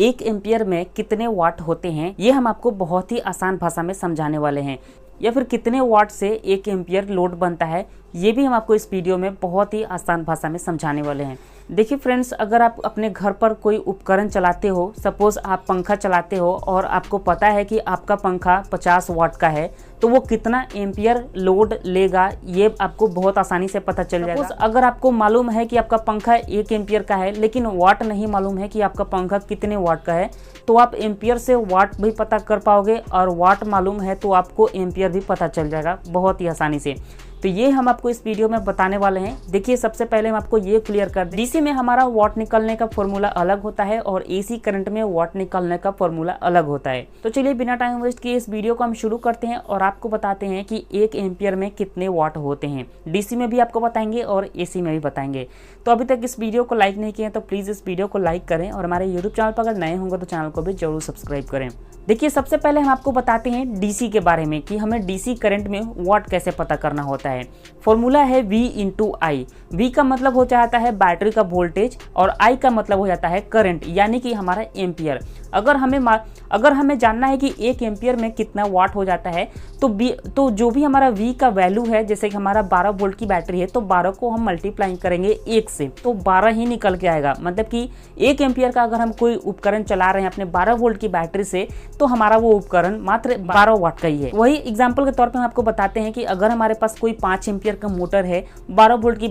1 ampere में कितने वाट होते हैं ये हम आपको बहुत ही आसान भाषा में समझाने वाले हैं, या फिर कितने वाट से 1 एम्पियर लोड बनता है ये भी हम आपको इस वीडियो में बहुत ही आसान भाषा में समझाने वाले हैं। देखिए फ्रेंड्स, अगर आप अपने घर पर कोई उपकरण चलाते हो, सपोज आप पंखा चलाते हो और आपको पता है कि आपका पंखा 50 वाट का है, तो वो कितना एम्पियर लोड लेगा ये आपको बहुत आसानी से पता चल जाएगा। अगर आपको मालूम है कि आपका पंखा 1 एम्पियर का है लेकिन वाट नहीं मालूम है कि आपका पंखा कितने वाट का है, तो आप एम्पियर से वाट भी पता कर पाओगे और वाट मालूम है तो आपको एम्पियर भी पता चल जाएगा बहुत ही आसानी से। तो ये हम आपको इस वीडियो में बताने वाले हैं। देखिए, सबसे पहले हम आपको ये क्लियर कर दें, डीसी में हमारा वाट निकलने का फॉर्मूला अलग होता है और एसी करंट में वाट निकलने का फॉर्मूला अलग होता है। तो चलिए बिना टाइम वेस्ट किए इस वीडियो को हम शुरू करते हैं और आपको बताते हैं कि 1 एम्पियर में कितने वाट होते हैं। डीसी में भी आपको बताएंगे और एसी में भी बताएंगे। तो अभी तक इस वीडियो को लाइक नहीं किए तो प्लीज़ इस वीडियो को लाइक करें और हमारे यूट्यूब चैनल पर अगर नए होंगे तो चैनल को भी जरूर सब्सक्राइब करें। देखिए, सबसे पहले हम आपको बताते हैं डीसी के बारे में कि हमें डीसी करंट में वाट कैसे पता करना होता है। फॉर्मूला है V इंटू आई। V का मतलब हो जाता है बैटरी का वोल्टेज और I का मतलब हो जाता है करंट, यानी कि हमारा एम्पियर। अगर हमें जानना है कि 1 एम्पियर में कितना वाट हो जाता है तो जो भी हमारा V का वैल्यू है, जैसे कि हमारा 12 वोल्ट की बैटरी है तो 12 को हम मल्टीप्लाई करेंगे 1 से तो 12 ही निकल के आएगा। मतलब कि 1 एम्पियर का अगर हम कोई उपकरण चला रहे हैं अपने 12 वोल्ट की बैटरी से तो हमारा वो उपकरण मात्र 12 वाट का ही है। वही एग्जाम्पल के तौर पर हम आपको बताते हैं कि अगर हमारे पास कोई 5 एम्पियर का मोटर है, 12 वोल्ट की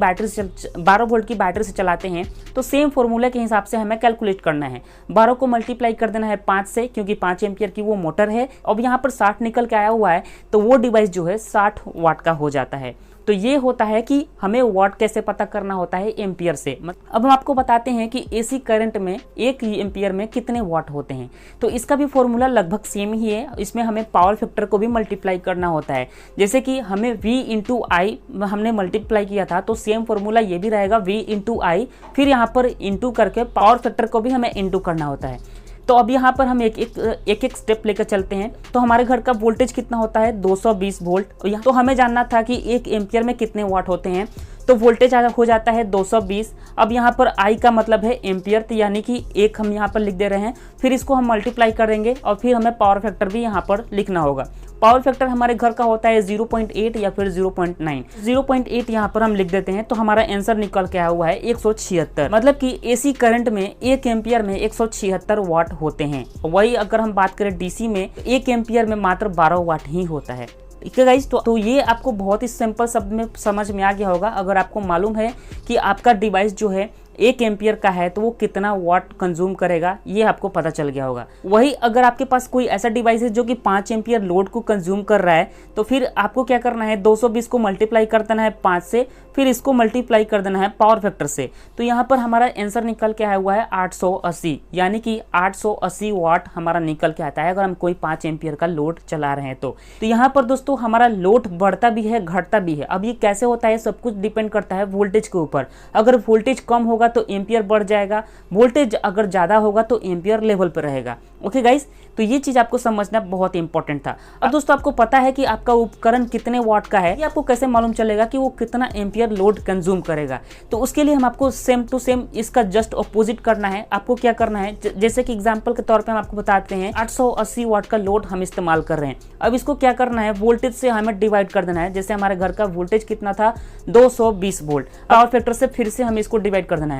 बैटरी से चलाते हैं, तो सेम फॉर्मूले के हिसाब से हमें कैलकुलेट करना है। 12 को मल्टीप्लाई कर देना है 5 से, क्योंकि 5 एम्पियर की वो मोटर है। अब यहाँ पर 60 निकल के आया हुआ है तो वो डिवाइस जो है 60 वाट का हो जाता है। तो ये होता है कि हमें वाट कैसे पता करना होता है एम्पियर से। अब हम आपको बताते हैं कि एसी करंट में 1 एम्पियर में कितने वाट होते हैं। तो इसका भी फॉर्मूला लगभग सेम ही है। इसमें हमें पावर फैक्टर को भी मल्टीप्लाई करना होता है। जैसे कि हमें V इंटू आई हमने मल्टीप्लाई किया था तो सेम फॉर्मूला ये भी रहेगा V इंटू आई, फिर यहाँ पर इंटू करके पावर फैक्टर को भी हमें इंटू करना होता है। तो अब यहाँ पर हम एक स्टेप लेकर चलते हैं। तो हमारे घर का वोल्टेज कितना होता है 220 वोल्ट। तो हमें जानना था कि 1 एम्पियर में कितने वाट होते हैं, तो वोल्टेज हो जाता है 220। अब यहाँ पर आई का मतलब है एम्पियर, तो यानी कि 1 हम यहाँ पर लिख दे रहे हैं, फिर इसको हम मल्टीप्लाई करेंगे और फिर हमें पावर फैक्टर भी यहाँ पर लिखना होगा। पावर फैक्टर हमारे घर का होता है 0.8 या फिर 0.9। 0.8 यहाँ पर हम लिख देते हैं तो हमारा आंसर निकल के आया हुआ है 176। मतलब कि एसी करंट में 1 एम्पियर में 176 वाट होते हैं। वही अगर हम बात करें डीसी में, 1 एम्पियर में मात्र 12 वाट ही होता है। ठीक है गाइस, तो ये आपको बहुत ही सिंपल शब्द में समझ में आ गया होगा। अगर आपको मालूम है कि आपका डिवाइस जो है 1 एम्पियर का है तो वो कितना वाट कंज्यूम करेगा, ये आपको पता चल गया होगा। वही अगर आपके पास कोई ऐसा डिवाइस है जो कि 5 एम्पियर लोड को कंज्यूम कर रहा है, तो फिर आपको क्या करना है, 220 को मल्टीप्लाई कर देना है 5 से, फिर इसको मल्टीप्लाई कर देना है पावर फैक्टर से। तो यहाँ पर हमारा आंसर निकल के आया हुआ है 880, यानी कि 880 वाट हमारा निकल के आता है अगर हम कोई 5 एम्पियर का लोड चला रहे हैं तो यहाँ पर दोस्तों हमारा लोड बढ़ता भी है घटता भी है। अब ये कैसे होता है, सब कुछ डिपेंड करता है वोल्टेज के ऊपर। अगर वोल्टेज कम होगा तो एम्पियर बढ़ जाएगा, वोल्टेज अगर ज्यादा होगा तो एम्पियर लेवल पर रहेगा। ओके गाइस, तो ये चीज आपको समझना बहुत इंपॉर्टेंट था। अब दोस्तों आपको पता है कि आपका उपकरण कितने वाट का है, ये आपको कैसे मालूम चलेगा कि वो कितना एम्पियर लोड कंज्यूम करेगा। तो उसके लिए हम आपको सेम टू सेम इसका जस्ट अपोजिट करना है। आपको क्या करना है, जैसे कि एग्जांपल के तौर पे हम आपको बताते हैं 880 वाट का लोड हम इस्तेमाल कर रहे हैं। अब इसको क्या करना है, वोल्टेज से हमें डिवाइड कर देना है। जैसे हमारे घर का वोल्टेज कितना था 220 वोल्ट, पावर फैक्टर से फिर से हमें इसको डिवाइड कर देना है।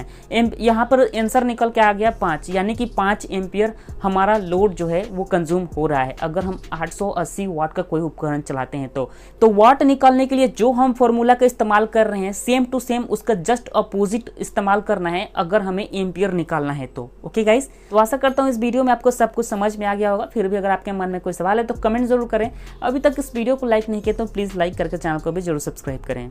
यहाँ पर आंसर निकल के आ गया 5, यानी कि 5 एम्पियर हमारा लोड जो है वो कंज्यूम हो रहा है अगर हम 880 वाट का कोई उपकरण चलाते हैं तो वाट निकालने के लिए जो हम फॉर्मूला का इस्तेमाल कर रहे हैं सेम टू सेम उसका जस्ट अपोजिट इस्तेमाल करना है अगर हमें एम्पियर निकालना है तो। ओके गाइस, तो आशा करता हूँ इस वीडियो में आपको सब कुछ समझ में आ गया होगा। फिर भी अगर आपके मन में कोई सवाल है तो कमेंट जरूर करें। अभी तक इस वीडियो को लाइक नहीं किया तो प्लीज लाइक करके चैनल को भी जरूर सब्सक्राइब करें।